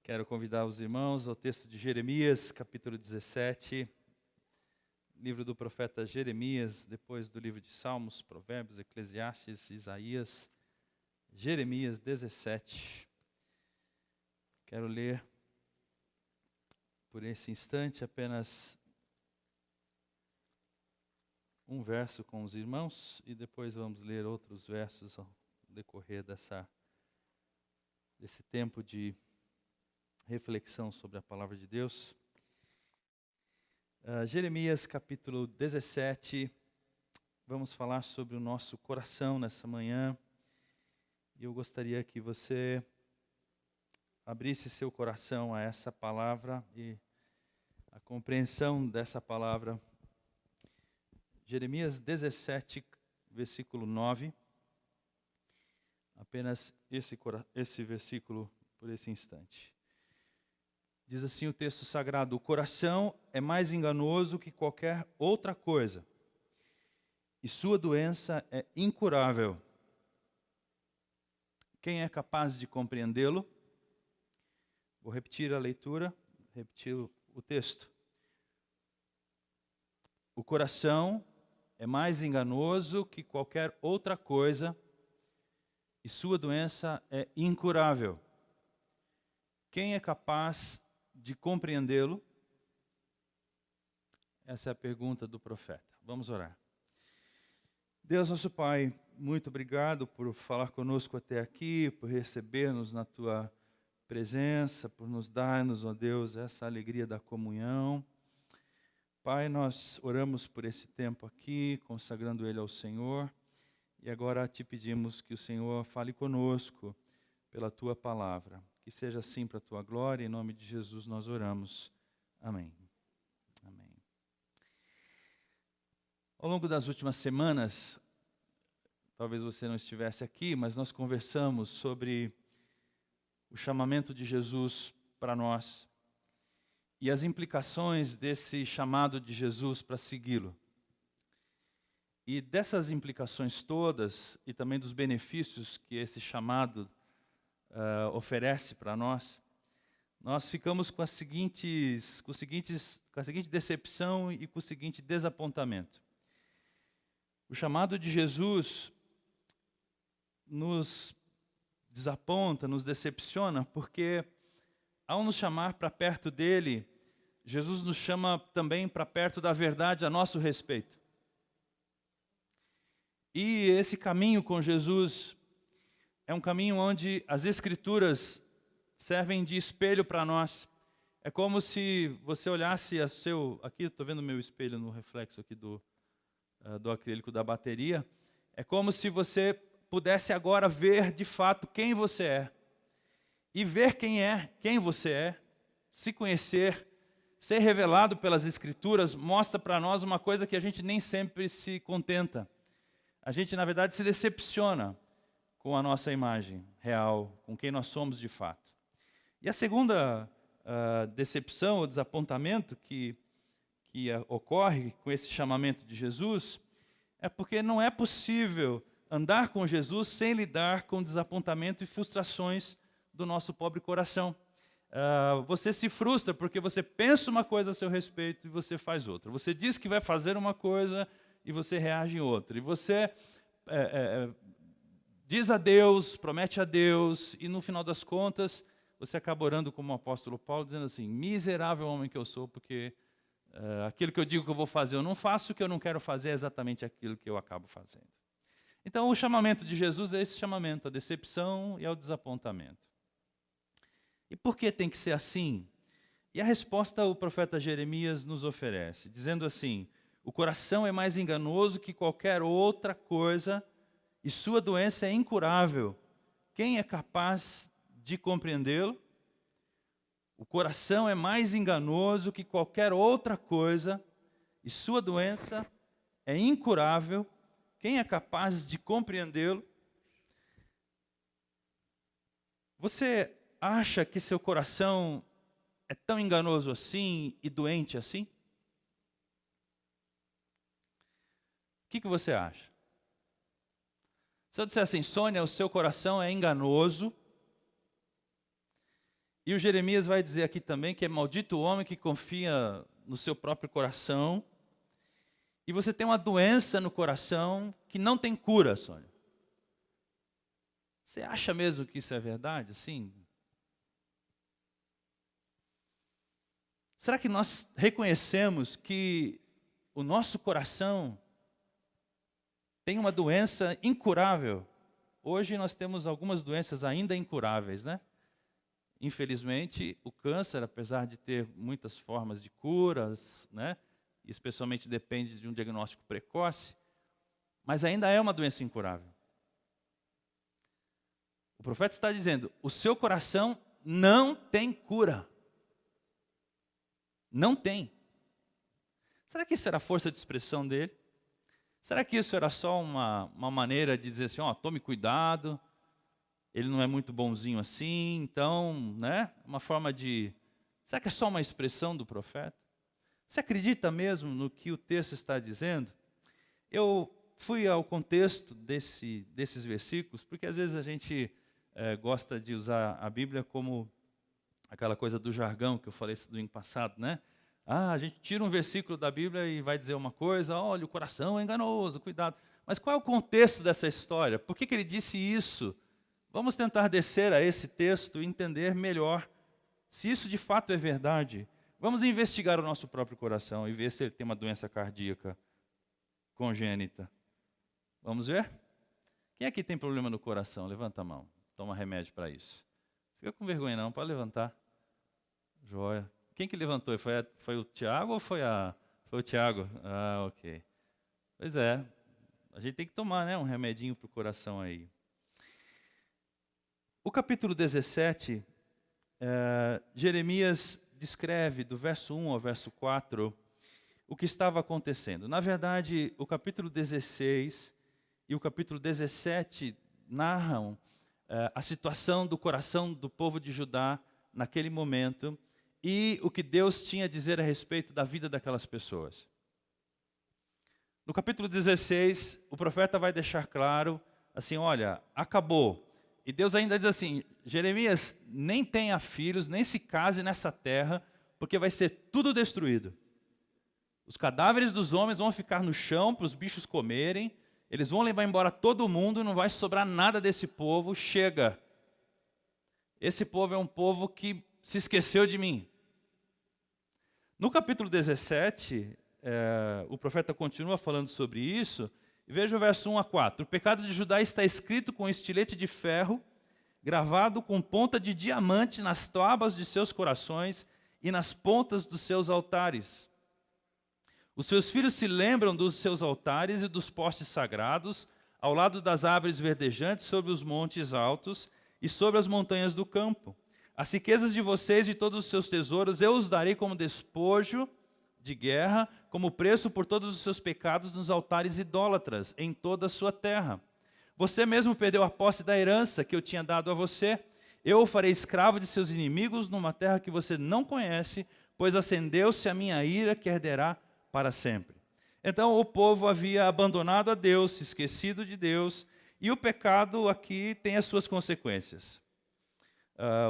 Quero convidar os irmãos ao texto de Jeremias, capítulo 17, livro do profeta Jeremias, depois do livro de Salmos, Provérbios, Eclesiastes, Isaías, Jeremias 17. Quero ler por esse instante apenas um verso com os irmãos e depois vamos ler outros versos ao decorrer desse tempo de reflexão sobre a palavra de Deus. Jeremias capítulo 17, vamos falar sobre o nosso coração nessa manhã. E eu gostaria que você abrisse seu coração a essa palavra e a compreensão dessa palavra. Jeremias 17, versículo 9. Apenas esse versículo por esse instante. Diz assim o texto sagrado: o coração é mais enganoso que qualquer outra coisa, e sua doença é incurável. Quem é capaz de compreendê-lo? Vou repetir a leitura, repetir o texto. O coração é mais enganoso que qualquer outra coisa, e sua doença é incurável. Quem é capaz de compreendê-lo? Essa é a pergunta do profeta. Vamos orar. Deus, nosso Pai, muito obrigado por falar conosco até aqui, por receber-nos na Tua presença, por nos dar-nos, ó Deus, essa alegria da comunhão. Pai, nós oramos por esse tempo aqui, consagrando ele ao Senhor, e agora te pedimos que o Senhor fale conosco pela Tua palavra. Que seja assim para a Tua glória, em nome de Jesus nós oramos. Amém. Amém. Ao longo das últimas semanas, talvez você não estivesse aqui, mas nós conversamos sobre o chamamento de Jesus para nós e as implicações desse chamado de Jesus para segui-lo. E dessas implicações todas, e também dos benefícios que esse chamado oferece para nós, nós ficamos com a seguinte decepção e com o seguinte desapontamento. O chamado de Jesus nos desaponta, nos decepciona, porque ao nos chamar para perto dele, Jesus nos chama também para perto da verdade a nosso respeito. E esse caminho com Jesus é um caminho onde as Escrituras servem de espelho para nós. É como se você olhasse aqui estou vendo meu espelho no reflexo aqui do acrílico da bateria. É como se você pudesse agora ver de fato quem você é. E ver quem você é, se conhecer, ser revelado pelas Escrituras, mostra para nós uma coisa que a gente nem sempre se contenta. A gente, na verdade, se decepciona com a nossa imagem real, com quem nós somos de fato. E a segunda decepção ou desapontamento que ocorre com esse chamamento de Jesus é porque não é possível andar com Jesus sem lidar com desapontamento e frustrações do nosso pobre coração. Você se frustra porque você pensa uma coisa a seu respeito e você faz outra. Você diz que vai fazer uma coisa e você reage em outra. E você diz a Deus, promete a Deus, e no final das contas, você acaba orando como o apóstolo Paulo, dizendo assim: miserável homem que eu sou, porque aquilo que eu digo que eu vou fazer eu não faço, o que eu não quero fazer é exatamente aquilo que eu acabo fazendo. Então o chamamento de Jesus é esse chamamento, a decepção e ao desapontamento. E por que tem que ser assim? E a resposta o profeta Jeremias nos oferece, dizendo assim: o coração é mais enganoso que qualquer outra coisa, e sua doença é incurável. Quem é capaz de compreendê-lo? O coração é mais enganoso que qualquer outra coisa, e sua doença é incurável. Quem é capaz de compreendê-lo? Você acha que seu coração é tão enganoso assim e doente assim? O que você acha? Se eu disser assim: Sônia, o seu coração é enganoso E o Jeremias vai dizer aqui também que é maldito o homem que confia no seu próprio coração. E você tem uma doença no coração que não tem cura, Sônia. Você acha mesmo que isso é verdade? Sim. Será que nós reconhecemos que o nosso coração tem uma doença incurável? Hoje nós temos algumas doenças ainda incuráveis, né? Infelizmente, o câncer, apesar de ter muitas formas de curas, né? Especialmente depende de um diagnóstico precoce, mas ainda é uma doença incurável. O profeta está dizendo, o seu coração não tem cura. Não tem. Será que isso era a força de expressão dele? Será que isso era só uma maneira de dizer assim, ó, tome cuidado, ele não é muito bonzinho assim, então, né? Uma forma de... Será que é só uma expressão do profeta? Você acredita mesmo no que o texto está dizendo? Eu fui ao contexto desses versículos, porque às vezes a gente gosta de usar a Bíblia como aquela coisa do jargão que eu falei no domingo passado, né? Ah, a gente tira um versículo da Bíblia e vai dizer uma coisa, olha, o coração é enganoso, cuidado. Mas qual é o contexto dessa história? Por que ele disse isso? Vamos tentar descer a esse texto e entender melhor se isso de fato é verdade. Vamos investigar o nosso próprio coração e ver se ele tem uma doença cardíaca congênita. Vamos ver? Quem aqui tem problema no coração? Levanta a mão. Toma remédio para isso. Fica com vergonha não, pode levantar. Joia. Quem que levantou? Foi o Tiago ou foi o Tiago? Ah, ok. Pois é, a gente tem que tomar, né, um remedinho para o coração aí. O capítulo 17, Jeremias descreve do verso 1 ao verso 4 o que estava acontecendo. Na verdade, o capítulo 16 e o capítulo 17 narram a situação do coração do povo de Judá naquele momento e o que Deus tinha a dizer a respeito da vida daquelas pessoas. No capítulo 16, o profeta vai deixar claro, assim, olha, acabou. E Deus ainda diz assim, Jeremias, nem tenha filhos, nem se case nessa terra, porque vai ser tudo destruído. Os cadáveres dos homens vão ficar no chão para os bichos comerem, eles vão levar embora todo mundo, não vai sobrar nada desse povo, chega. Esse povo é um povo que se esqueceu de mim. No capítulo 17, o profeta continua falando sobre isso, e veja o verso 1 a 4. O pecado de Judá está escrito com estilete de ferro, gravado com ponta de diamante nas tábuas de seus corações e nas pontas dos seus altares. Os seus filhos se lembram dos seus altares e dos postes sagrados, ao lado das árvores verdejantes, sobre os montes altos e sobre as montanhas do campo. As riquezas de vocês e todos os seus tesouros eu os darei como despojo de guerra, como preço por todos os seus pecados nos altares idólatras, em toda a sua terra. Você mesmo perdeu a posse da herança que eu tinha dado a você. Eu o farei escravo de seus inimigos numa terra que você não conhece, pois acendeu-se a minha ira que arderá para sempre. Então o povo havia abandonado a Deus, se esquecido de Deus, e o pecado aqui tem as suas consequências.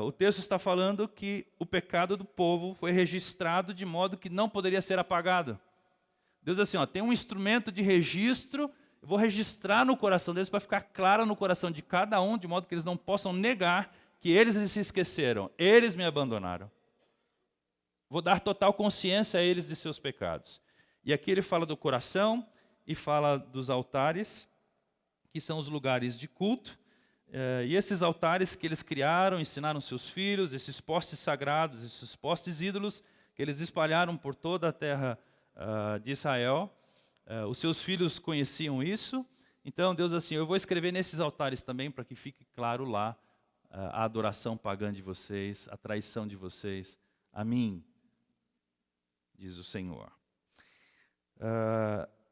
O texto está falando que o pecado do povo foi registrado de modo que não poderia ser apagado. Deus diz assim, ó, tem um instrumento de registro, eu vou registrar no coração deles para ficar claro no coração de cada um, de modo que eles não possam negar que eles se esqueceram, eles me abandonaram. Vou dar total consciência a eles de seus pecados. E aqui ele fala do coração e fala dos altares, que são os lugares de culto. E esses altares que eles criaram, ensinaram seus filhos, esses postes sagrados, esses postes ídolos, que eles espalharam por toda a terra de Israel. Os seus filhos conheciam isso. Então Deus assim, eu vou escrever nesses altares também, para que fique claro lá a adoração pagã de vocês, a traição de vocês a mim, diz o Senhor.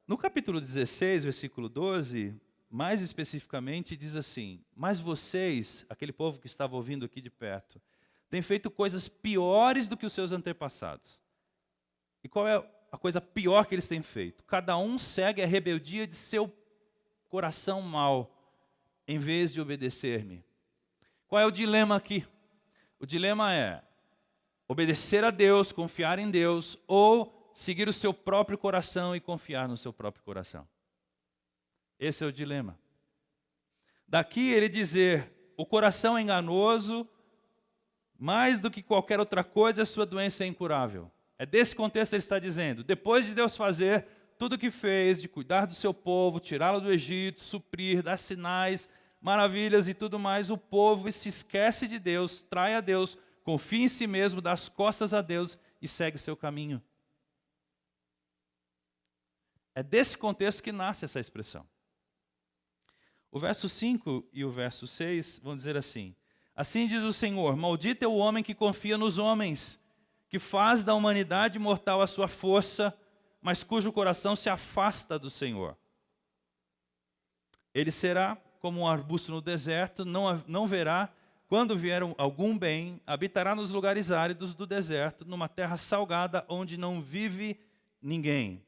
No capítulo 16, versículo 12... mais especificamente, diz assim, mas vocês, aquele povo que estava ouvindo aqui de perto, têm feito coisas piores do que os seus antepassados. E qual é a coisa pior que eles têm feito? Cada um segue a rebeldia de seu coração mau, em vez de obedecer-me. Qual é o dilema aqui? O dilema é obedecer a Deus, confiar em Deus, ou seguir o seu próprio coração e confiar no seu próprio coração. Esse é o dilema. Daqui ele dizer, o coração é enganoso, mais do que qualquer outra coisa, a sua doença é incurável. É desse contexto que ele está dizendo. Depois de Deus fazer tudo o que fez, de cuidar do seu povo, tirá-lo do Egito, suprir, dar sinais, maravilhas e tudo mais, o povo se esquece de Deus, trai a Deus, confia em si mesmo, dá as costas a Deus e segue seu caminho. É desse contexto que nasce essa expressão. O verso 5 e o verso 6 vão dizer assim: assim diz o Senhor, maldito é o homem que confia nos homens, que faz da humanidade mortal a sua força, mas cujo coração se afasta do Senhor. Ele será como um arbusto no deserto, não verá quando vier algum bem, habitará nos lugares áridos do deserto, numa terra salgada onde não vive ninguém.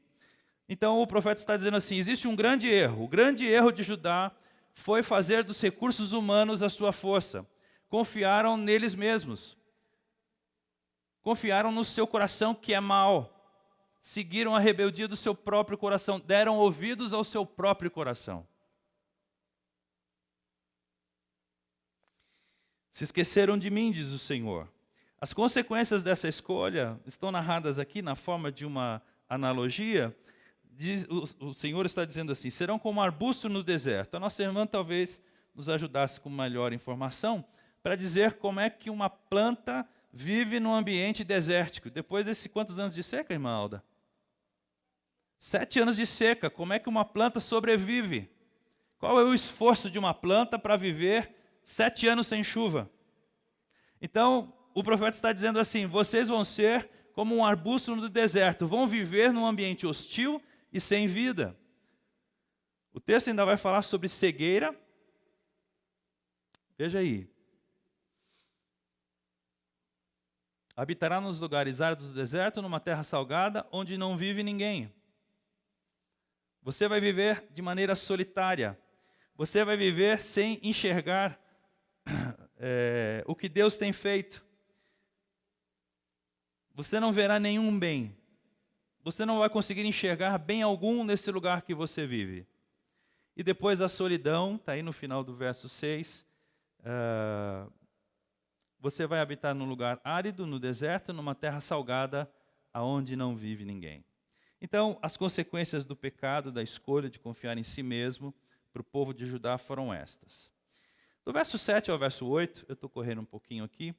Então o profeta está dizendo assim, existe um grande erro. O grande erro de Judá foi fazer dos recursos humanos a sua força. Confiaram neles mesmos. Confiaram no seu coração que é mau. Seguiram a rebeldia do seu próprio coração. Deram ouvidos ao seu próprio coração. Se esqueceram de mim, diz o Senhor. As consequências dessa escolha estão narradas aqui na forma de uma analogia. O Senhor está dizendo assim, serão como arbusto no deserto. A nossa irmã talvez nos ajudasse com melhor informação para dizer como é que uma planta vive num ambiente desértico. Depois desses quantos anos de seca, irmã Alda? 7 anos de seca. Como é que uma planta sobrevive? Qual é o esforço de uma planta para viver 7 anos sem chuva? Então, o profeta está dizendo assim, vocês vão ser como um arbusto no deserto, vão viver num ambiente hostil e sem vida. O texto ainda vai falar sobre cegueira. Veja aí. Habitará nos lugares áridos do deserto, numa terra salgada, onde não vive ninguém. Você vai viver de maneira solitária. Você vai viver sem enxergar o que Deus tem feito. Você não verá nenhum bem. Você não vai conseguir enxergar bem algum nesse lugar que você vive. E depois a solidão, está aí no final do verso 6. Você vai habitar num lugar árido, no deserto, numa terra salgada, aonde não vive ninguém. Então, as consequências do pecado, da escolha de confiar em si mesmo, para o povo de Judá foram estas. Do verso 7 ao verso 8, eu estou correndo um pouquinho aqui,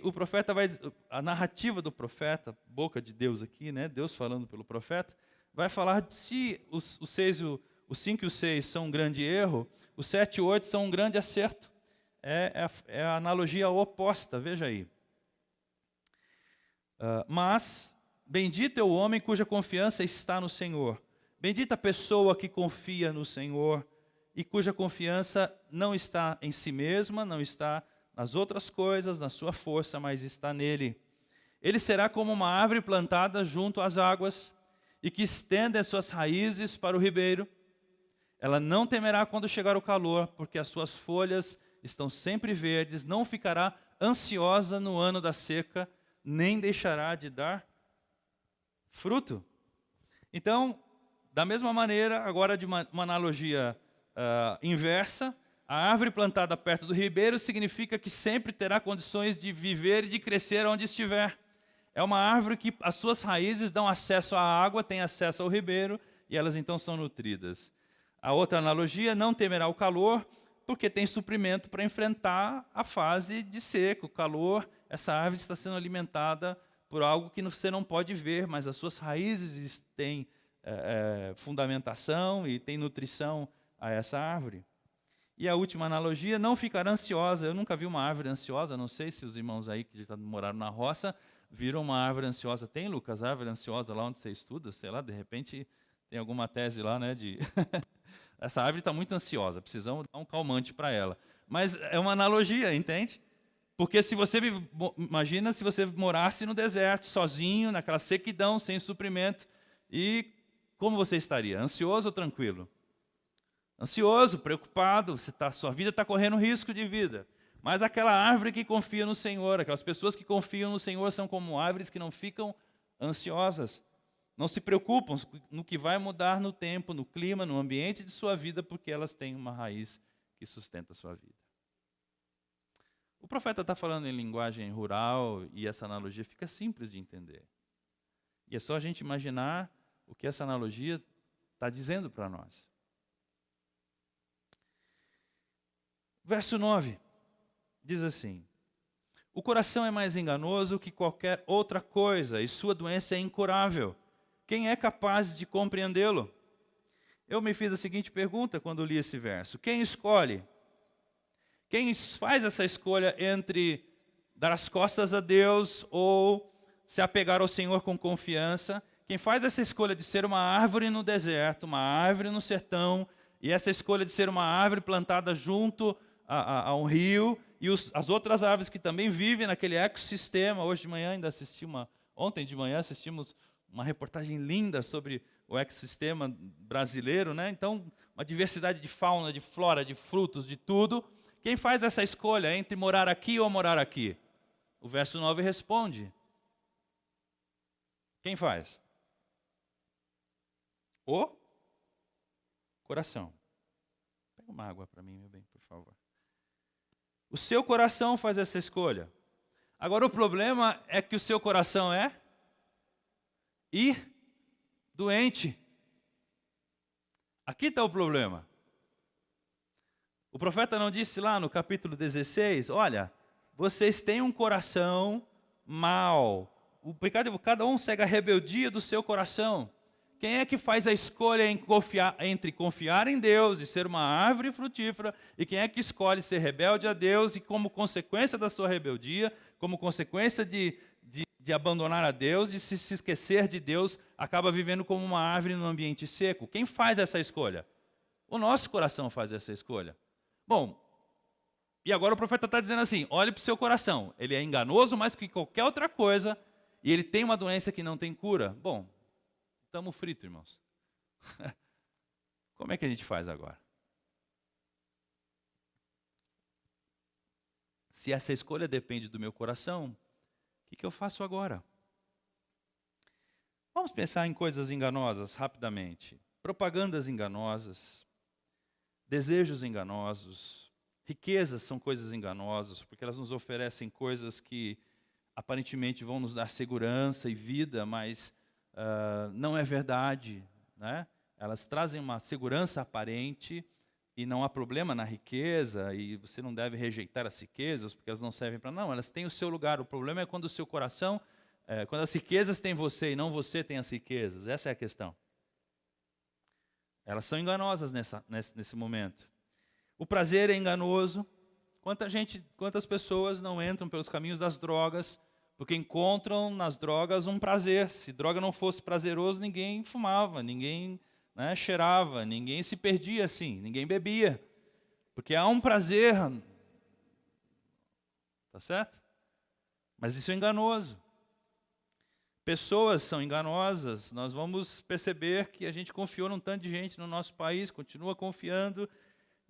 o profeta vai, a narrativa do profeta, boca de Deus aqui, né, Deus falando pelo profeta, vai falar se os 5 e o 6 são um grande erro, os 7 e o 8 são um grande acerto. É a analogia oposta, veja aí. Mas, bendito é o homem cuja confiança está no Senhor. Bendita a pessoa que confia no Senhor e cuja confiança não está em si mesma, não está nas outras coisas, na sua força, mas está nele. Ele será como uma árvore plantada junto às águas e que estende as suas raízes para o ribeiro. Ela não temerá quando chegar o calor, porque as suas folhas estão sempre verdes, não ficará ansiosa no ano da seca, nem deixará de dar fruto. Então, da mesma maneira, agora de uma analogia inversa, a árvore plantada perto do ribeiro significa que sempre terá condições de viver e de crescer onde estiver. É uma árvore que as suas raízes dão acesso à água, têm acesso ao ribeiro, e elas então são nutridas. A outra analogia, não temerá o calor, porque tem suprimento para enfrentar a fase de seca, o calor. Essa árvore está sendo alimentada por algo que você não pode ver, mas as suas raízes têm fundamentação e têm nutrição a essa árvore. E a última analogia, não ficará ansiosa. Eu nunca vi uma árvore ansiosa, não sei se os irmãos aí que já moraram na roça viram uma árvore ansiosa. Tem, Lucas, árvore ansiosa lá onde você estuda? Sei lá, de repente tem alguma tese lá, né, de... Essa árvore está muito ansiosa, precisamos dar um calmante para ela. Mas é uma analogia, entende? Porque se você, imagina se você morasse no deserto, sozinho, naquela sequidão, sem suprimento, e como você estaria? Ansioso ou tranquilo? Ansioso, preocupado, sua vida está correndo risco de vida. Mas aquela árvore que confia no Senhor, aquelas pessoas que confiam no Senhor são como árvores que não ficam ansiosas, não se preocupam no que vai mudar no tempo, no clima, no ambiente de sua vida, porque elas têm uma raiz que sustenta a sua vida. O profeta está falando em linguagem rural e essa analogia fica simples de entender. E é só a gente imaginar o que essa analogia está dizendo para nós. Verso 9 diz assim: o coração é mais enganoso que qualquer outra coisa e sua doença é incurável. Quem é capaz de compreendê-lo? Eu me fiz a seguinte pergunta quando li esse verso: quem escolhe? Quem faz essa escolha entre dar as costas a Deus ou se apegar ao Senhor com confiança? Quem faz essa escolha de ser uma árvore no deserto, uma árvore no sertão, e essa escolha de ser uma árvore plantada junto a um rio, e as outras árvores que também vivem naquele ecossistema. Hoje de manhã ainda ontem de manhã assistimos uma reportagem linda sobre o ecossistema brasileiro, né? Então, uma diversidade de fauna, de flora, de frutos, de tudo. Quem faz essa escolha entre morar aqui ou morar aqui? O verso 9 responde. Quem faz? O coração. Pega uma água para mim, meu bem, por favor. O seu coração faz essa escolha. Agora o problema é que o seu coração é doente. Aqui está o problema. O profeta não disse lá no capítulo 16, olha, vocês têm um coração mau. O pecado de cada um segue a rebeldia do seu coração. Quem é que faz a escolha entre confiar em Deus e ser uma árvore frutífera, e quem é que escolhe ser rebelde a Deus e, como consequência da sua rebeldia, como consequência de abandonar a Deus e se esquecer de Deus, acaba vivendo como uma árvore no ambiente seco? Quem faz essa escolha? O nosso coração faz essa escolha. Bom, e agora o profeta está dizendo assim, olhe para o seu coração, ele é enganoso mais que qualquer outra coisa, e ele tem uma doença que não tem cura. Bom, estamos fritos, irmãos. Como é que a gente faz agora? Se essa escolha depende do meu coração, o que eu faço agora? Vamos pensar em coisas enganosas rapidamente. Propagandas enganosas, desejos enganosos, riquezas são coisas enganosas, porque elas nos oferecem coisas que aparentemente vão nos dar segurança e vida, mas não é verdade, né? Elas trazem uma segurança aparente e não há problema na riqueza, e você não deve rejeitar as riquezas porque elas não servem para... Não, elas têm o seu lugar. O problema é quando o seu coração, quando as riquezas têm você e não você tem as riquezas. Essa é a questão. Elas são enganosas nesse momento. O prazer é enganoso. Quantas pessoas não entram pelos caminhos das drogas porque encontram nas drogas um prazer? Se droga não fosse prazeroso, ninguém fumava, ninguém cheirava, ninguém se perdia assim, ninguém bebia. Porque há um prazer, tá certo? Mas isso é enganoso. Pessoas são enganosas. Nós vamos perceber que a gente confiou num tanto de gente no nosso país, continua confiando,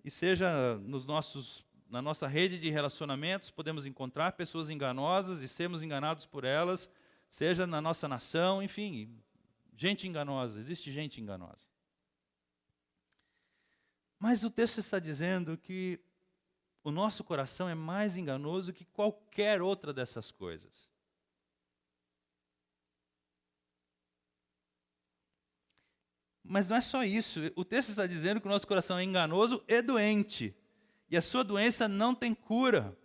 e seja na nossa rede de relacionamentos, podemos encontrar pessoas enganosas e sermos enganados por elas, seja na nossa nação, enfim, gente enganosa, existe gente enganosa. Mas o texto está dizendo que o nosso coração é mais enganoso que qualquer outra dessas coisas. Mas não é só isso. O texto está dizendo que o nosso coração é enganoso e doente. E a sua doença não tem cura.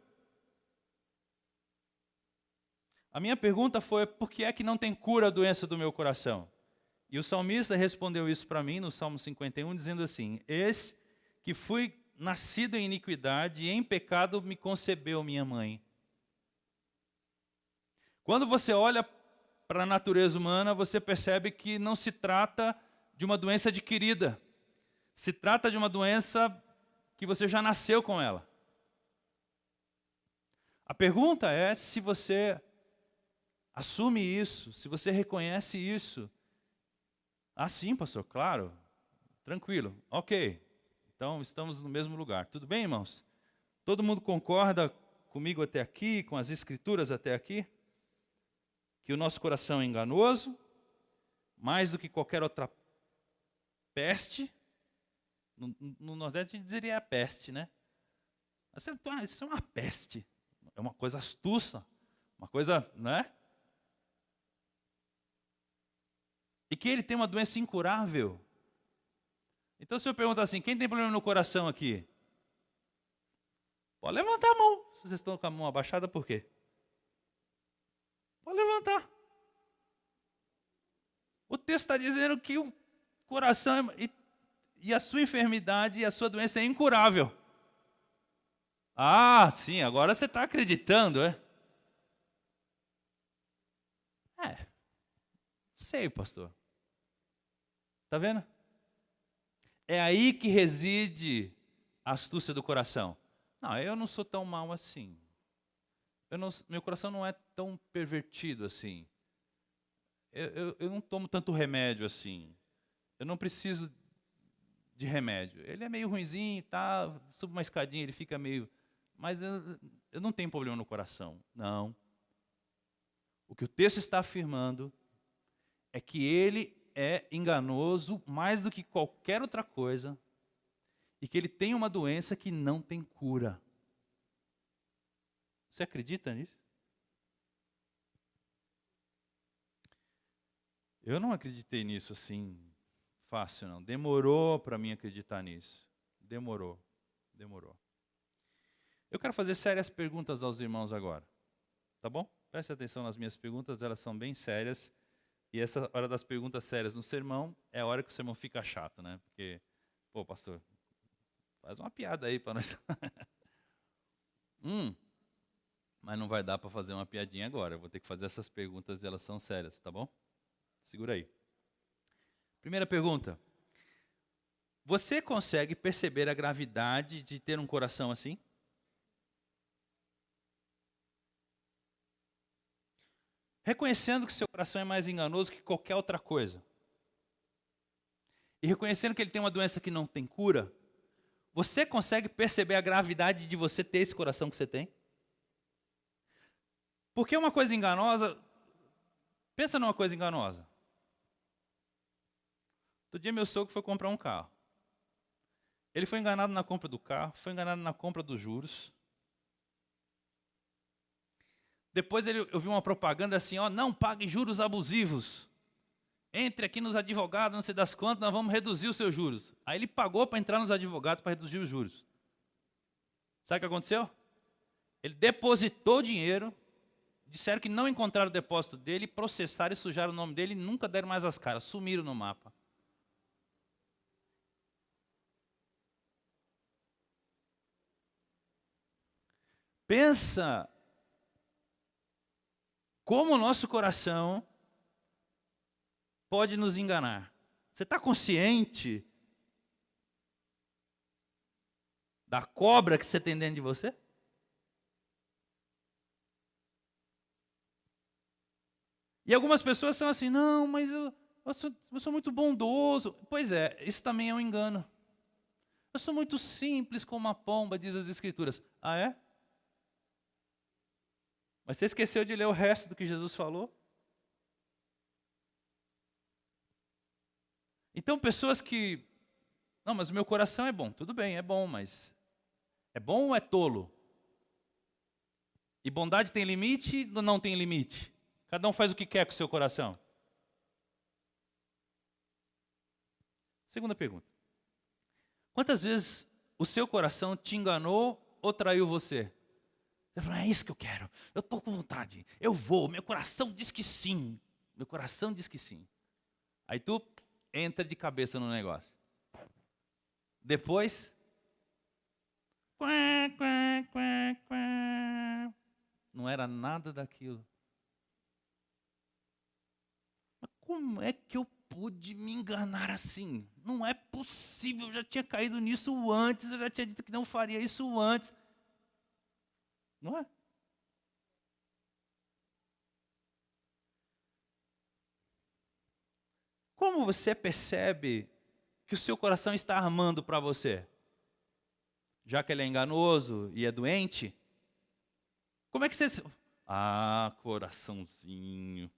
A minha pergunta foi, por que é que não tem cura a doença do meu coração? E o salmista respondeu isso para mim no Salmo 51, dizendo assim: eis que fui nascido em iniquidade e em pecado me concebeu minha mãe. Quando você olha para a natureza humana, você percebe que não se trata de uma doença adquirida. Se trata de uma doença que você já nasceu com ela. A pergunta é se você assume isso, se você reconhece isso. Ah, sim, pastor, claro, tranquilo, ok. Então estamos no mesmo lugar. Tudo bem, irmãos? Todo mundo concorda comigo até aqui, com as escrituras até aqui? Que o nosso coração é enganoso, mais do que qualquer outra peste. No Nordeste a gente diria a peste, né? Isso é uma peste, é uma coisa astuta, uma coisa, né? E que ele tem uma doença incurável. Então se eu perguntar assim, quem tem problema no coração aqui? Pode levantar a mão. Se vocês estão com a mão abaixada, por quê? Pode levantar. O texto está dizendo que o coração e a sua enfermidade e a sua doença é incurável. Ah, sim, agora você está acreditando, é? Sei, pastor. Está vendo? É aí que reside a astúcia do coração. Não, eu não sou tão mal assim. Meu coração não é tão pervertido assim. Eu não tomo tanto remédio assim. Eu não preciso de remédio. Ele é meio ruinzinho, tá? Subo uma escadinha, ele fica meio... Mas eu não tenho problema no coração. Não. O que o texto está afirmando é que ele é enganoso mais do que qualquer outra coisa e que ele tem uma doença que não tem cura. Você acredita nisso? Eu não acreditei nisso assim fácil, não. Demorou para mim acreditar nisso. Demorou. Eu quero fazer sérias perguntas aos irmãos agora. Tá bom? Preste atenção nas minhas perguntas, elas são bem sérias. E essa hora das perguntas sérias no sermão é a hora que o sermão fica chato, né? Porque, pô, pastor, faz uma piada aí para nós. Mas não vai dar para fazer uma piadinha agora. Eu vou ter que fazer essas perguntas e elas são sérias, tá bom? Segura aí. Primeira pergunta. Você consegue perceber a gravidade de ter um coração assim? Reconhecendo que seu coração é mais enganoso que qualquer outra coisa. E reconhecendo que ele tem uma doença que não tem cura, você consegue perceber a gravidade de você ter esse coração que você tem? Porque uma coisa enganosa, pensa numa coisa enganosa. Outro dia meu sogro foi comprar um carro. Ele foi enganado na compra do carro, foi enganado na compra dos juros. Depois eu vi uma propaganda assim, ó, não pague juros abusivos. Entre aqui nos advogados, não sei das quantas, nós vamos reduzir os seus juros. Aí ele pagou para entrar nos advogados para reduzir os juros. Sabe o que aconteceu? Ele depositou o dinheiro, disseram que não encontraram o depósito dele, processaram e sujaram o nome dele e nunca deram mais as caras, sumiram no mapa. Pensa como o nosso coração pode nos enganar. Você está consciente da cobra que você tem dentro de você? E algumas pessoas são assim, não, mas eu sou muito bondoso. Pois é, isso também é um engano. Eu sou muito simples como uma pomba, diz as Escrituras. Ah, é? Mas você esqueceu de ler o resto do que Jesus falou? Então, pessoas que... Não, mas o meu coração é bom. Tudo bem, é bom, mas... É bom ou é tolo? E bondade tem limite ou não tem limite? Cada um faz o que quer com o seu coração. Segunda pergunta. Quantas vezes o seu coração te enganou ou traiu você? Você falou, é isso que eu quero. Eu estou com vontade. Eu vou. Meu coração diz que sim. Meu coração diz que sim. Aí tu entra de cabeça no negócio. Depois... Não era nada daquilo. Mas como é que eu pude me enganar assim? Não é possível, eu já tinha caído nisso antes, eu já tinha dito que não faria isso antes. Não é? Como você percebe que o seu coração está armando para você? Já que ele é enganoso e é doente, como é que você... Ah, coraçãozinho.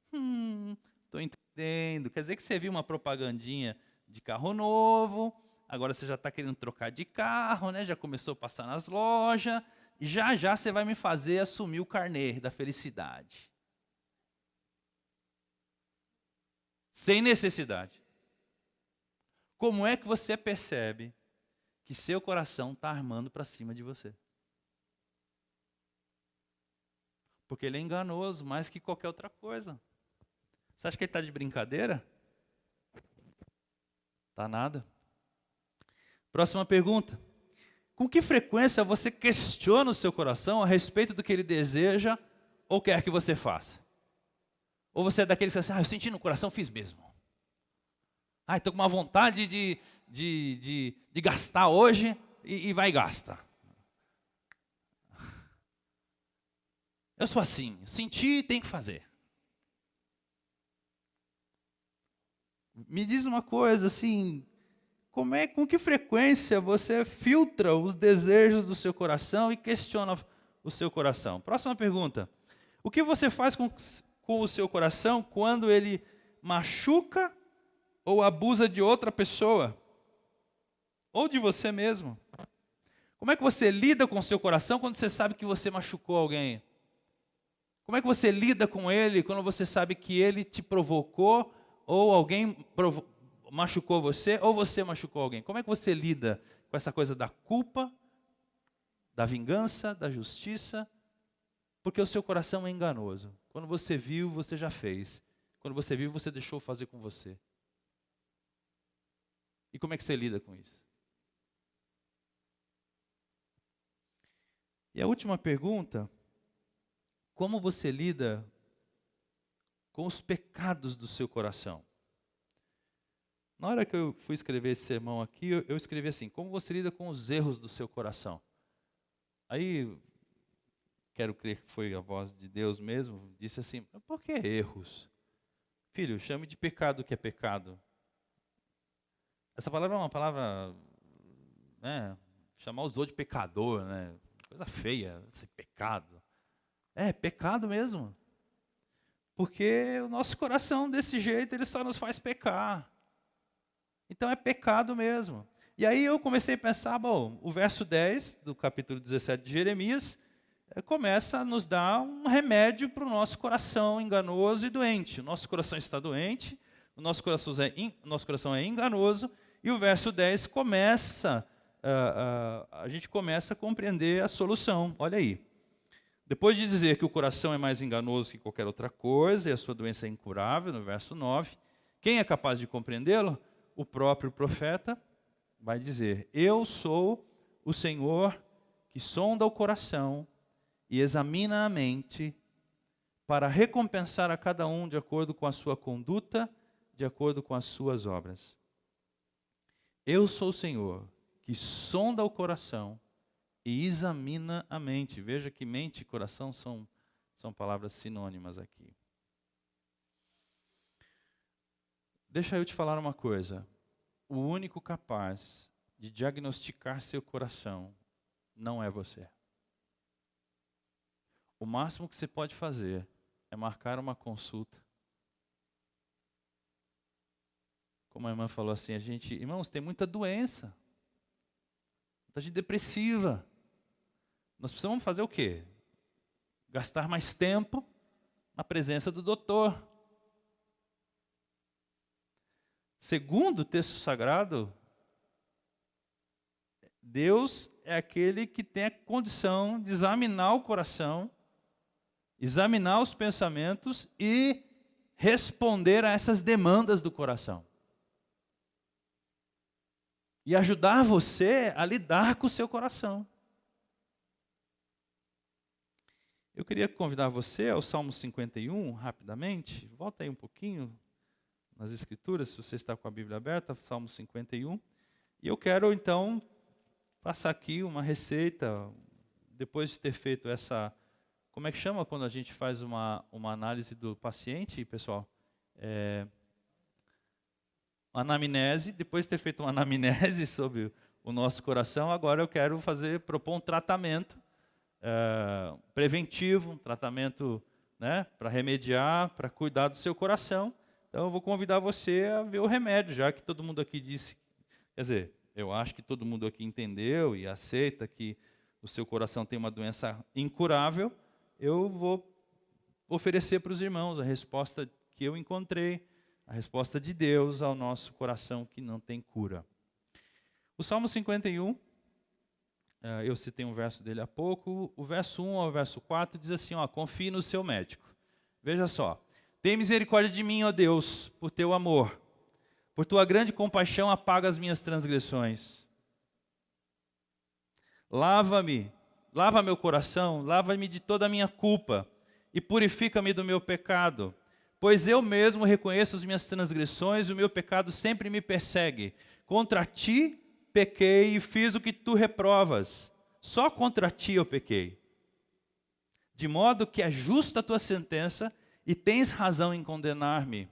Estou entendendo. Quer dizer que você viu uma propagandinha de carro novo, agora você já está querendo trocar de carro, né? Já começou a passar nas lojas, e já já você vai me fazer assumir o carnê da felicidade. Sem necessidade. Como é que você percebe que seu coração está armando para cima de você? Porque ele é enganoso mais que qualquer outra coisa. Você acha que ele está de brincadeira? Tá nada. Próxima pergunta. Com que frequência você questiona o seu coração a respeito do que ele deseja ou quer que você faça? Ou você é daqueles que diz assim, eu senti no coração, fiz mesmo. Estou com uma vontade de gastar hoje e vai e gasta. Eu sou assim, senti, tem que fazer. Me diz uma coisa assim, com que frequência você filtra os desejos do seu coração e questiona o seu coração? Próxima pergunta. O que você faz com o seu coração quando ele machuca ou abusa de outra pessoa? Ou de você mesmo? Como é que você lida com o seu coração quando você sabe que você machucou alguém? Como é que você lida com ele quando você sabe que ele te provocou, ou alguém machucou você, ou você machucou alguém? Como é que você lida com essa coisa da culpa, da vingança, da justiça? Porque o seu coração é enganoso. Quando você viu, você já fez. Quando você viu, você deixou fazer com você. E como é que você lida com isso? E a última pergunta: como você lida com os pecados do seu coração? Na hora que eu fui escrever esse sermão aqui, eu escrevi assim: como você lida com os erros do seu coração? Aí, quero crer que foi a voz de Deus mesmo, disse assim: por que erros? Filho, chame de pecado o que é pecado. Essa palavra é uma palavra, né, chamar os outros de pecador, né? Coisa feia, esse pecado. É pecado mesmo. Porque o nosso coração desse jeito, ele só nos faz pecar. Então é pecado mesmo. E aí eu comecei a pensar, bom, o verso 10 do capítulo 17 de Jeremias começa a nos dar um remédio para o nosso coração enganoso e doente. O nosso coração está doente, o nosso coração é enganoso, e o verso 10 começa, a gente começa a compreender a solução. Olha aí. Depois de dizer que o coração é mais enganoso que qualquer outra coisa, e a sua doença é incurável, no verso 9, quem é capaz de compreendê-lo? O próprio profeta vai dizer: eu sou o Senhor que sonda o coração e examina a mente, para recompensar a cada um de acordo com a sua conduta, de acordo com as suas obras. Eu sou o Senhor que sonda o coração e examina a mente. Veja que mente e coração são palavras sinônimas aqui. Deixa eu te falar uma coisa. O único capaz de diagnosticar seu coração não é você. O máximo que você pode fazer é marcar uma consulta. Como a irmã falou assim, irmãos, tem muita doença. Muita gente depressiva. Nós precisamos fazer o quê? Gastar mais tempo na presença do doutor. Segundo o texto sagrado, Deus é aquele que tem a condição de examinar o coração, examinar os pensamentos e responder a essas demandas do coração. E ajudar você a lidar com o seu coração. Eu queria convidar você ao Salmo 51, rapidamente. Volta aí um pouquinho nas Escrituras, se você está com a Bíblia aberta, Salmo 51. E eu quero, então, passar aqui uma receita, depois de ter feito essa... Como é que chama quando a gente faz uma análise do paciente, pessoal? Anamnese, depois de ter feito uma anamnese sobre o nosso coração, agora eu quero propor um tratamento preventivo, um tratamento, né, para remediar, para cuidar do seu coração. Então eu vou convidar você a ver o remédio, já que todo mundo aqui disse, quer dizer, eu acho que todo mundo aqui entendeu e aceita que o seu coração tem uma doença incurável, eu vou oferecer para os irmãos a resposta que eu encontrei, a resposta de Deus ao nosso coração que não tem cura. O Salmo 51, eu citei um verso dele há pouco, o verso 1 ao verso 4 diz assim, confie no seu médico. Veja só, tem misericórdia de mim, ó Deus, por teu amor. Por tua grande compaixão apaga as minhas transgressões. Lava-me, lava meu coração, lava-me de toda a minha culpa e purifica-me do meu pecado. Pois eu mesmo reconheço as minhas transgressões e o meu pecado sempre me persegue. Contra ti pequei e fiz o que tu reprovas. Só contra ti eu pequei. De modo que é justa a tua sentença e tens razão em condenar-me.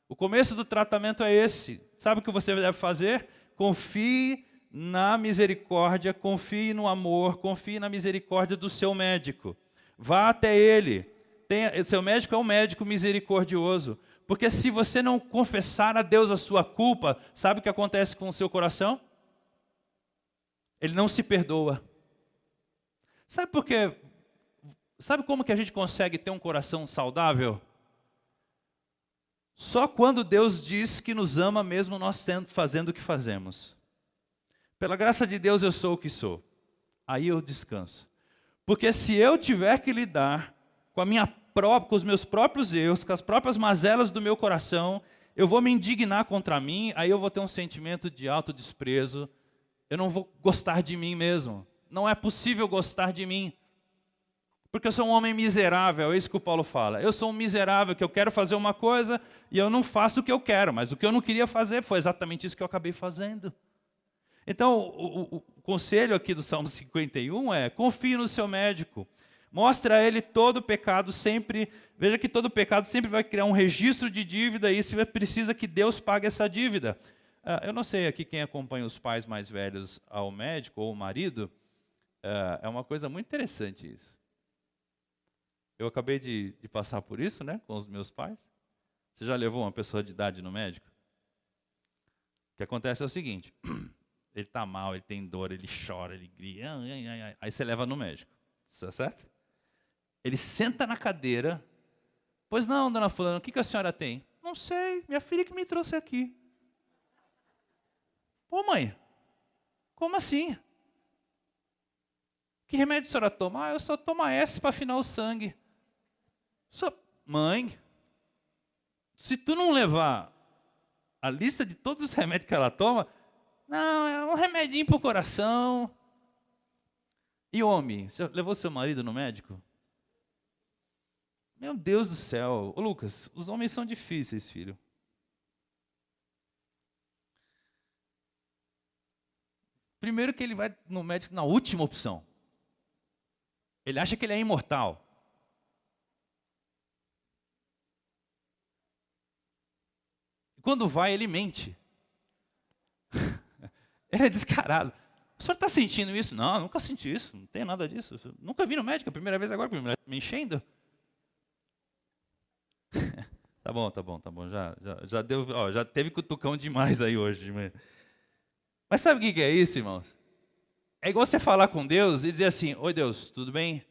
O começo do tratamento é esse. Sabe o que você deve fazer? Confie na misericórdia, confie no amor, confie na misericórdia do seu médico. Vá até ele. Seu médico é um médico misericordioso. Porque se você não confessar a Deus a sua culpa, sabe o que acontece com o seu coração? Ele não se perdoa. Sabe por quê? Sabe como que a gente consegue ter um coração saudável? Só quando Deus diz que nos ama mesmo nós fazendo o que fazemos. Pela graça de Deus eu sou o que sou. Aí eu descanso. Porque se eu tiver que lidar com os meus próprios erros, com as próprias mazelas do meu coração, eu vou me indignar contra mim, aí eu vou ter um sentimento de autodesprezo, eu não vou gostar de mim mesmo. Não é possível gostar de mim. Porque eu sou um homem miserável, é isso que o Paulo fala. Eu sou um miserável, que eu quero fazer uma coisa e eu não faço o que eu quero, mas o que eu não queria fazer foi exatamente isso que eu acabei fazendo. Então, o conselho aqui do Salmo 51 é, confie no seu médico. Mostra a ele todo o pecado sempre, veja que todo pecado sempre vai criar um registro de dívida e se precisa que Deus pague essa dívida. Eu não sei aqui quem acompanha os pais mais velhos ao médico ou o marido, é uma coisa muito interessante isso. Eu acabei de passar por isso, né, com os meus pais. Você já levou uma pessoa de idade no médico? O que acontece é o seguinte, ele está mal, ele tem dor, ele chora, ele grita, aí você leva no médico, está certo? Ele senta na cadeira, pois não, dona fulana, o que a senhora tem? Não sei, minha filha que me trouxe aqui. Pô, mãe, como assim? Que remédio a senhora toma? Eu só tomo S para afinar o sangue. Mãe, se tu não levar a lista de todos os remédios que ela toma, não, é um remedinho para o coração. E homem, você levou seu marido no médico? Meu Deus do céu. Ô Lucas, os homens são difíceis, filho. Primeiro que ele vai no médico na última opção. Ele acha que ele é imortal. E quando vai, ele mente. Ele é descarado. O senhor está sentindo isso? Não, nunca senti isso. Não tem nada disso. Nunca vi no médico. A primeira vez agora, me enchendo. Tá bom. Já deu, já teve cutucão demais aí hoje. Mas sabe o que é isso, irmãos? É igual você falar com Deus e dizer assim, oi Deus, tudo bem?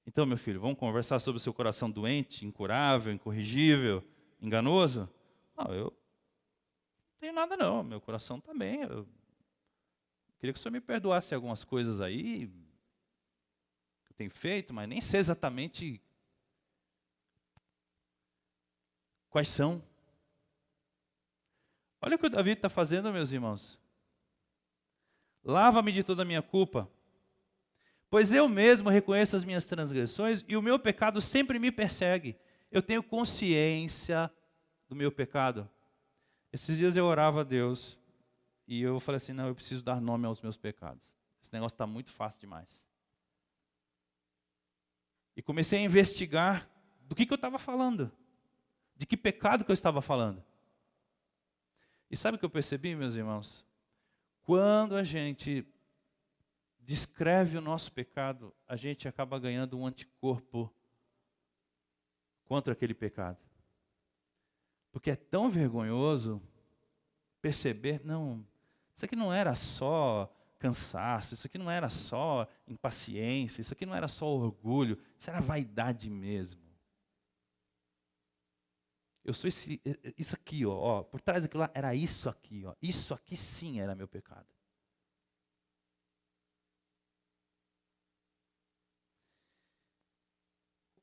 Então, meu filho, vamos conversar sobre o seu coração doente, incurável, incorrigível, enganoso? Não, eu não tenho nada não, meu coração está bem. Eu queria que o senhor me perdoasse algumas coisas aí que eu tenho feito, mas nem sei exatamente quais são. Olha o que o Davi está fazendo, meus irmãos. Lava-me de toda a minha culpa, pois eu mesmo reconheço as minhas transgressões e o meu pecado sempre me persegue. Eu tenho consciência do meu pecado. Esses dias eu orava a Deus e eu falei assim, não, eu preciso dar nome aos meus pecados. Esse negócio está muito fácil demais. E comecei a investigar do que eu estava falando, de que pecado que eu estava falando. E sabe o que eu percebi, meus irmãos? Quando a gente descreve o nosso pecado, a gente acaba ganhando um anticorpo contra aquele pecado. Porque é tão vergonhoso perceber, não, isso aqui não era só cansaço, isso aqui não era só impaciência, isso aqui não era só orgulho, isso era vaidade mesmo. Eu sou isso aqui, ó, por trás daquilo lá, era isso aqui, ó. Isso aqui sim era meu pecado.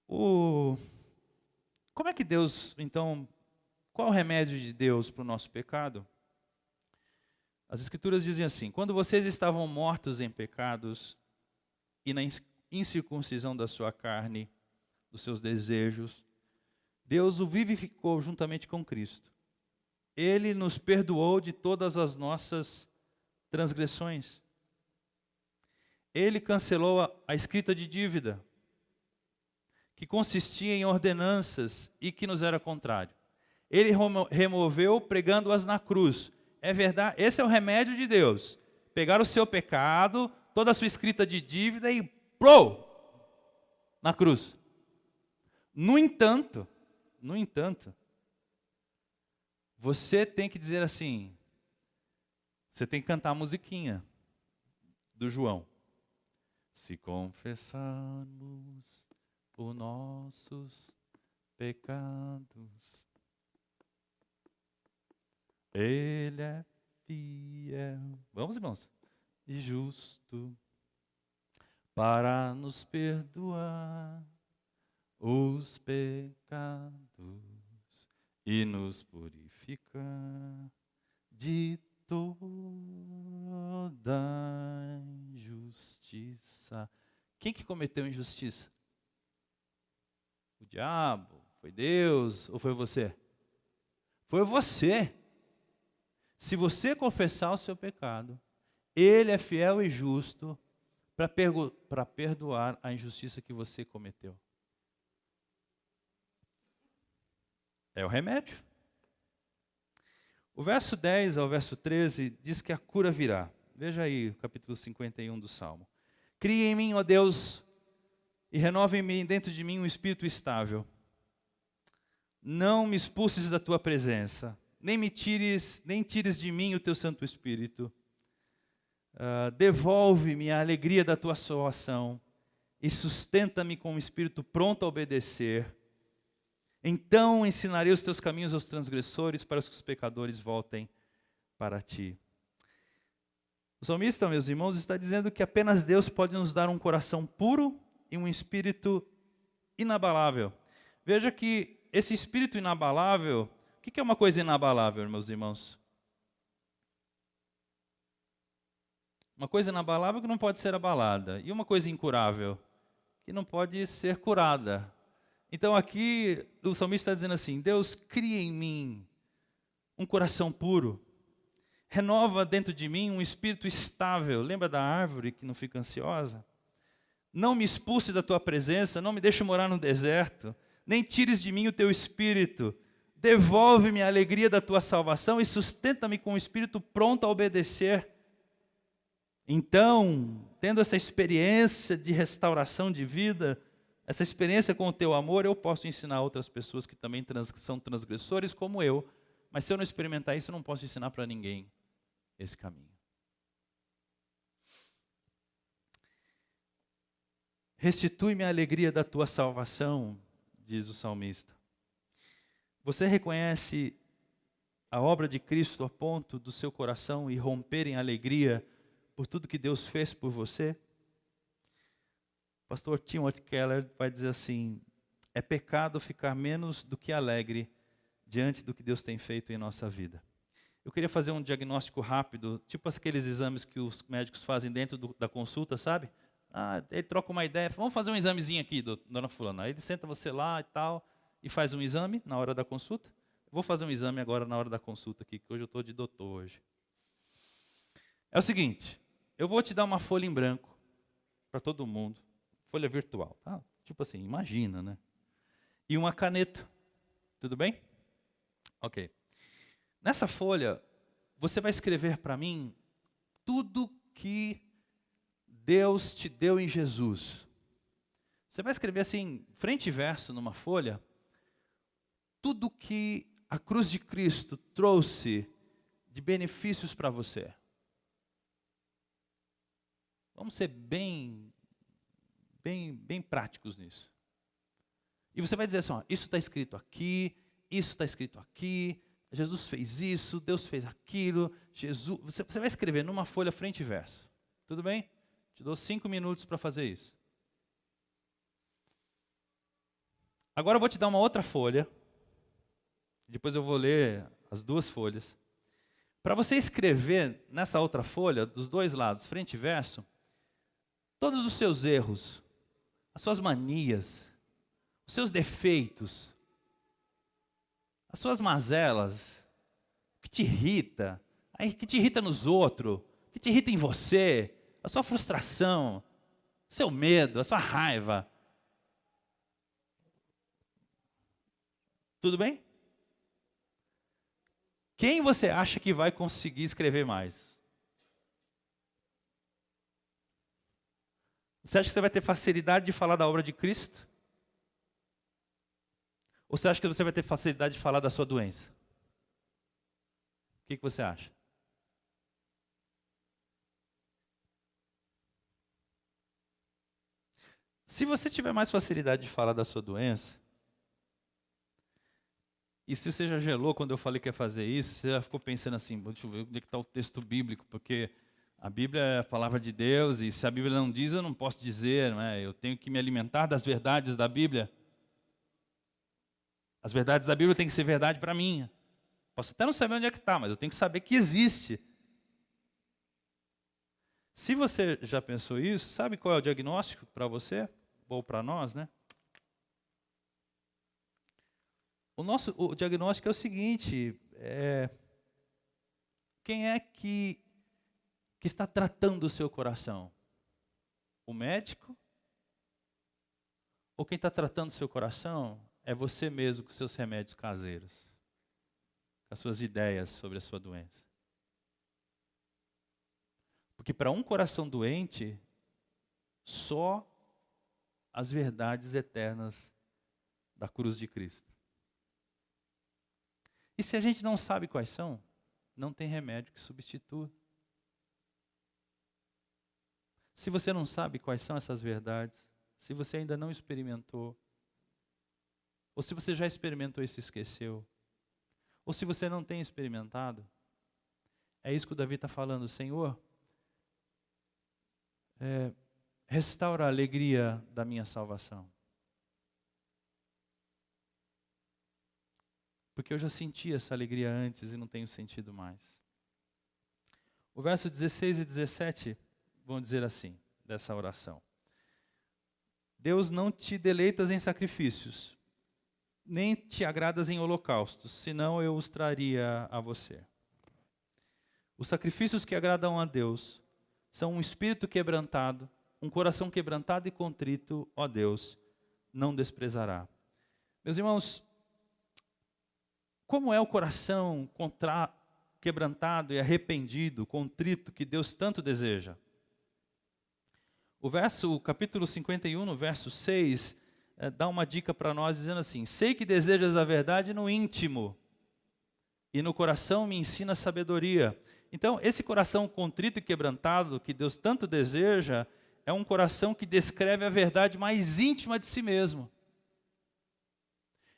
Como é que Deus, então, qual o remédio de Deus para o nosso pecado? As Escrituras dizem assim: quando vocês estavam mortos em pecados e na incircuncisão da sua carne, dos seus desejos, Deus o vivificou juntamente com Cristo. Ele nos perdoou de todas as nossas transgressões. Ele cancelou a escrita de dívida, que consistia em ordenanças e que nos era contrário. Ele removeu pregando-as na cruz. É verdade, esse é o remédio de Deus. Pegar o seu pecado, toda a sua escrita de dívida e plou na cruz. No entanto, você tem que dizer assim, você tem que cantar a musiquinha do João. Se confessarmos os nossos pecados, Ele é fiel. Vamos, irmãos. E justo para nos perdoar os pecados e nos purificar de toda injustiça. Quem que cometeu injustiça? O diabo? Foi Deus? Ou foi você? Foi você. Se você confessar o seu pecado, Ele é fiel e justo para perdoar a injustiça que você cometeu. É o remédio. O verso 10 ao verso 13 diz que a cura virá. Veja aí o capítulo 51 do Salmo. Cria em mim, ó Deus, e renova em mim, dentro de mim, um espírito estável. Não me expulses da tua presença, nem tires de mim o teu Santo Espírito. Devolve-me a alegria da tua salvação e sustenta-me com um espírito pronto a obedecer. Então ensinarei os teus caminhos aos transgressores, para que os pecadores voltem para ti. O salmista, meus irmãos, está dizendo que apenas Deus pode nos dar um coração puro e um espírito inabalável. Veja que esse espírito inabalável, o que é uma coisa inabalável, meus irmãos? Uma coisa inabalável que não pode ser abalada. E uma coisa incurável, que não pode ser curada. Então aqui o salmista está dizendo assim: Deus, cria em mim um coração puro, renova dentro de mim um espírito estável. Lembra da árvore que não fica ansiosa? Não me expulse da tua presença, não me deixe morar no deserto, nem tires de mim o teu espírito. Devolve-me a alegria da tua salvação e sustenta-me com um espírito pronto a obedecer. Então, tendo essa experiência de restauração de vida, essa experiência com o teu amor, eu posso ensinar outras pessoas que também são transgressores como eu, mas se eu não experimentar isso, eu não posso ensinar para ninguém esse caminho. Restitui-me a alegria da tua salvação, diz o salmista. Você reconhece a obra de Cristo a ponto do seu coração irromper em alegria por tudo que Deus fez por você? Pastor Timothy Keller vai dizer assim: é pecado ficar menos do que alegre diante do que Deus tem feito em nossa vida. Eu queria fazer um diagnóstico rápido, tipo aqueles exames que os médicos fazem dentro da consulta, sabe? Ele troca uma ideia, vamos fazer um examezinho aqui, dona fulana. Aí ele senta você lá e tal, e faz um exame na hora da consulta. Vou fazer um exame agora na hora da consulta aqui, que hoje eu estou de doutor hoje. É o seguinte, eu vou te dar uma folha em branco para todo mundo. Folha virtual, tá? Tipo assim, imagina, né? E uma caneta, tudo bem? Ok. Nessa folha, você vai escrever para mim tudo que Deus te deu em Jesus. Você vai escrever assim, frente e verso numa folha, tudo que a cruz de Cristo trouxe de benefícios para você. Vamos ser bem práticos nisso. E você vai dizer assim, ó, isso está escrito aqui, isso está escrito aqui, Jesus fez isso, Deus fez aquilo, Jesus... Você vai escrever numa folha frente e verso. Tudo bem? Te dou 5 minutos para fazer isso. Agora eu vou te dar uma outra folha. Depois eu vou ler as 2 folhas. Para você escrever nessa outra folha, dos 2 lados, frente e verso, todos os seus erros, as suas manias, os seus defeitos, as suas mazelas, o que te irrita, o que te irrita nos outros, o que te irrita em você, a sua frustração, o seu medo, a sua raiva. Tudo bem? Quem você acha que vai conseguir escrever mais? Você acha que você vai ter facilidade de falar da obra de Cristo? Ou você acha que você vai ter facilidade de falar da sua doença? O que você acha? Se você tiver mais facilidade de falar da sua doença, e se você já gelou quando eu falei que ia fazer isso, você já ficou pensando assim, deixa eu ver onde é que está o texto bíblico, porque a Bíblia é a palavra de Deus, e se a Bíblia não diz, eu não posso dizer, não é? Eu tenho que me alimentar das verdades da Bíblia. As verdades da Bíblia têm que ser verdade para mim. Posso até não saber onde é que está, mas eu tenho que saber que existe. Se você já pensou isso, sabe qual é o diagnóstico para você? Ou para nós, né? O diagnóstico é o seguinte, quem é que está tratando o seu coração? O médico? Ou quem está tratando o seu coração é você mesmo com seus remédios caseiros, com as suas ideias sobre a sua doença? Porque para um coração doente, só as verdades eternas da cruz de Cristo. E se a gente não sabe quais são, não tem remédio que substitua. Se você não sabe quais são essas verdades, se você ainda não experimentou, ou se você já experimentou e se esqueceu, ou se você não tem experimentado, é isso que o Davi está falando, Senhor, restaura a alegria da minha salvação. Porque eu já senti essa alegria antes e não tenho sentido mais. O verso 16 e 17 vão dizer assim, dessa oração. Deus não te deleitas em sacrifícios, nem te agradas em holocaustos, senão eu os traria a você. Os sacrifícios que agradam a Deus são um espírito quebrantado, um coração quebrantado e contrito, ó Deus, não desprezará. Meus irmãos, como é o coração quebrantado e arrependido, contrito, que Deus tanto deseja? O capítulo 51, no verso 6, dá uma dica para nós, dizendo assim, sei que desejas a verdade no íntimo, e no coração me ensina sabedoria. Então, esse coração contrito e quebrantado, que Deus tanto deseja, é um coração que descreve a verdade mais íntima de si mesmo.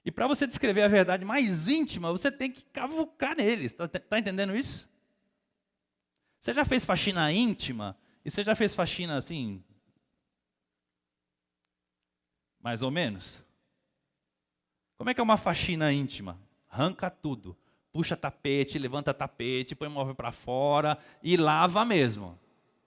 E para você descrever a verdade mais íntima, você tem que cavucar neles. Está entendendo isso? Você já fez faxina íntima? E você já fez faxina assim, mais ou menos? Como é que é uma faxina íntima? Arranca tudo. Puxa tapete, levanta tapete, põe móvel para fora e lava mesmo.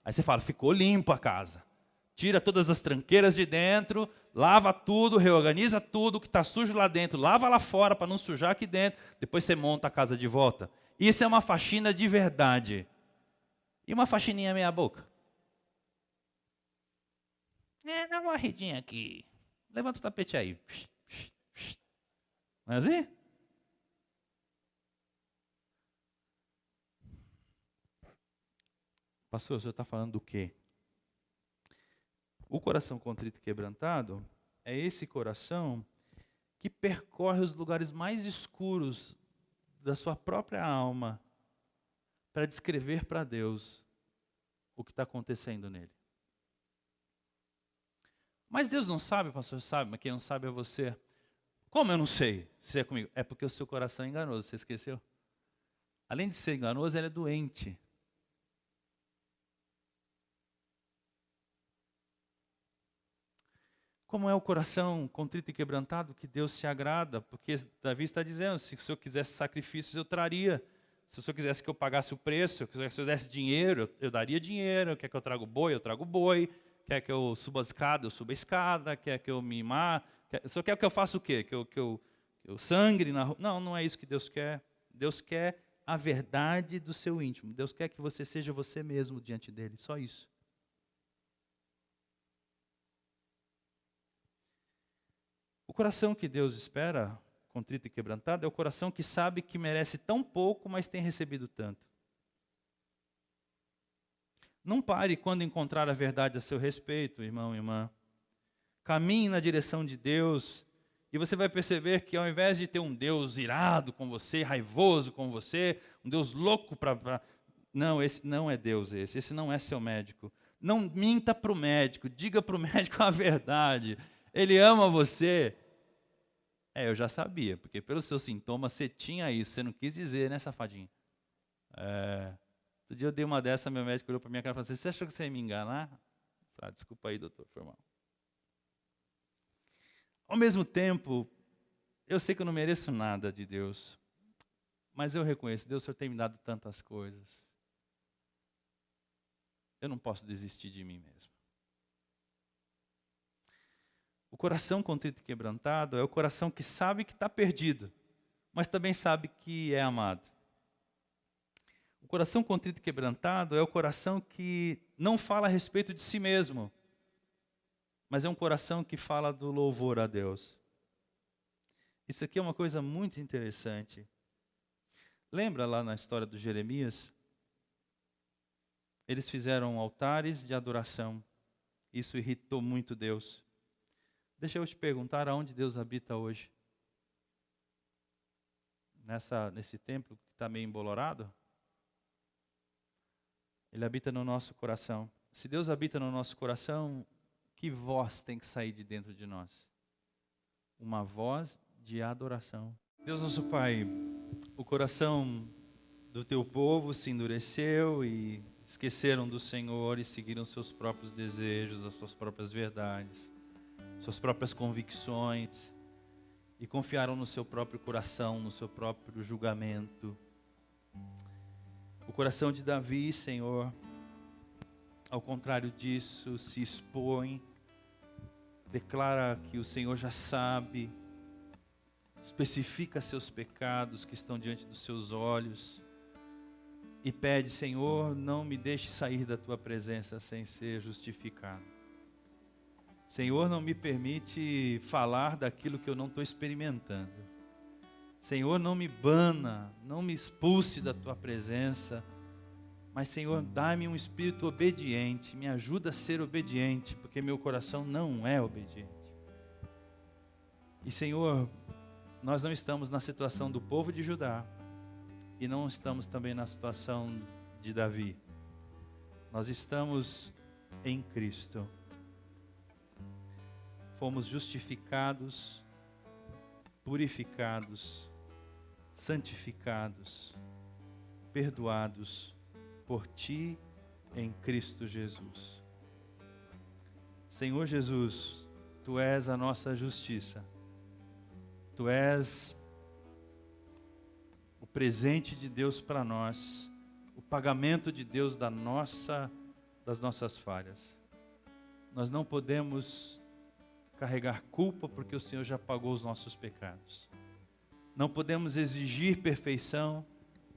Aí você fala, ficou limpo a casa. Tira todas as tranqueiras de dentro, lava tudo, reorganiza tudo que está sujo lá dentro, lava lá fora para não sujar aqui dentro, depois você monta a casa de volta. Isso é uma faxina de verdade. E uma faxininha meia boca? Dá uma varridinha aqui. Levanta o tapete aí. Não é assim? Pastor, o senhor está falando do quê? O coração contrito e quebrantado é esse coração que percorre os lugares mais escuros da sua própria alma para descrever para Deus o que está acontecendo nele. Mas Deus não sabe, pastor, sabe, mas quem não sabe é você. Como eu não sei se é comigo? É porque o seu coração é enganoso, você esqueceu? Além de ser enganoso, ele é doente. Como é o coração contrito e quebrantado que Deus se agrada? Porque Davi está dizendo, se o Senhor quisesse sacrifícios, eu traria. Se o Senhor quisesse que eu pagasse o preço, se o Senhor desse dinheiro, eu daria dinheiro. Quer que eu traga o boi, eu trago o boi. Quer que eu suba a escada, eu subo a escada. Quer que eu me mate. O Senhor quer que eu faça o quê? Que eu sangre na rua? Não, não é isso que Deus quer. Deus quer a verdade do seu íntimo. Deus quer que você seja você mesmo diante dele. Só isso. O coração que Deus espera, contrito e quebrantado, é o coração que sabe que merece tão pouco, mas tem recebido tanto. Não pare quando encontrar a verdade a seu respeito, irmão e irmã. Caminhe na direção de Deus e você vai perceber que ao invés de ter um Deus irado com você, raivoso com você, um Deus louco para... Não, esse não é Deus esse não é seu médico. Não minta para o médico, diga para o médico a verdade. Ele ama você. Eu já sabia, porque pelos seus sintomas você tinha isso, você não quis dizer, né, safadinho? Outro dia eu dei uma dessa, meu médico olhou para minha cara e falou assim, você achou que você ia me enganar? Desculpa aí, doutor, foi mal. Ao mesmo tempo, eu sei que eu não mereço nada de Deus, mas eu reconheço, Deus, o Senhor tem me dado tantas coisas. Eu não posso desistir de mim mesmo. O coração contrito e quebrantado é o coração que sabe que está perdido, mas também sabe que é amado. O coração contrito e quebrantado é o coração que não fala a respeito de si mesmo, mas é um coração que fala do louvor a Deus. Isso aqui é uma coisa muito interessante. Lembra lá na história do Jeremias? Eles fizeram altares de adoração. Isso irritou muito Deus. Deixa eu te perguntar, aonde Deus habita hoje? Nesse templo que está meio embolorado? Ele habita no nosso coração. Se Deus habita no nosso coração, que voz tem que sair de dentro de nós? Uma voz de adoração. Deus nosso Pai, o coração do teu povo se endureceu e esqueceram do Senhor e seguiram seus próprios desejos, as suas próprias verdades, suas próprias convicções, e confiaram no seu próprio coração, no seu próprio julgamento. O coração de Davi, Senhor, ao contrário disso, se expõe, declara que o Senhor já sabe, especifica seus pecados que estão diante dos seus olhos, e pede, Senhor, não me deixe sair da tua presença sem ser justificado. Senhor, não me permite falar daquilo que eu não estou experimentando. Senhor, não me bana, não me expulse da tua presença, mas, Senhor, dá-me um espírito obediente, me ajuda a ser obediente, porque meu coração não é obediente. E, Senhor, nós não estamos na situação do povo de Judá, e não estamos também na situação de Davi. Nós estamos em Cristo. Fomos justificados, purificados, santificados, perdoados por Ti em Cristo Jesus. Senhor Jesus, Tu és a nossa justiça. Tu és o presente de Deus para nós, o pagamento de Deus das nossas falhas. Nós não podemos carregar culpa porque o Senhor já pagou os nossos pecados. Não podemos exigir perfeição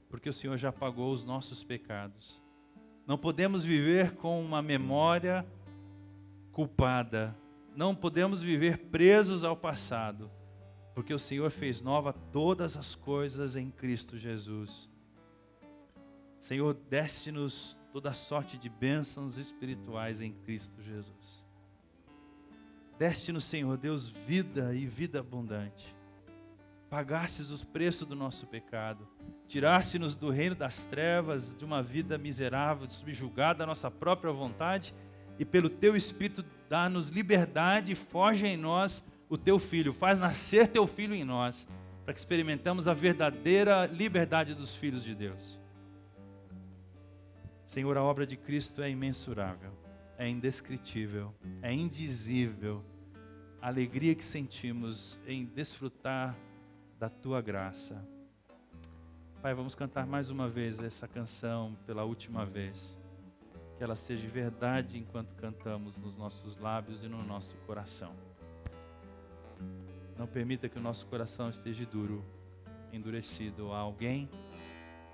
porque o Senhor já pagou os nossos pecados. Não podemos viver com uma memória culpada. Não podemos viver presos ao passado, porque o Senhor fez nova todas as coisas em Cristo Jesus. Senhor, deste-nos toda sorte de bênçãos espirituais em Cristo Jesus. Deste-nos, Senhor Deus, vida e vida abundante. Pagastes os preços do nosso pecado. Tiraste-nos do reino das trevas, de uma vida miserável, subjugada à nossa própria vontade, e pelo Teu Espírito dá-nos liberdade e forja em nós o Teu Filho. Faz nascer Teu Filho em nós, para que experimentemos a verdadeira liberdade dos filhos de Deus. Senhor, a obra de Cristo é imensurável, é indescritível, é indizível. A alegria que sentimos em desfrutar da Tua graça. Pai, vamos cantar mais uma vez essa canção pela última vez. Que ela seja verdade enquanto cantamos nos nossos lábios e no nosso coração. Não permita que o nosso coração esteja duro, endurecido a alguém,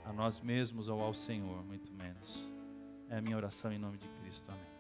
a nós mesmos ou ao Senhor, muito menos. É a minha oração em nome de Cristo. Amém.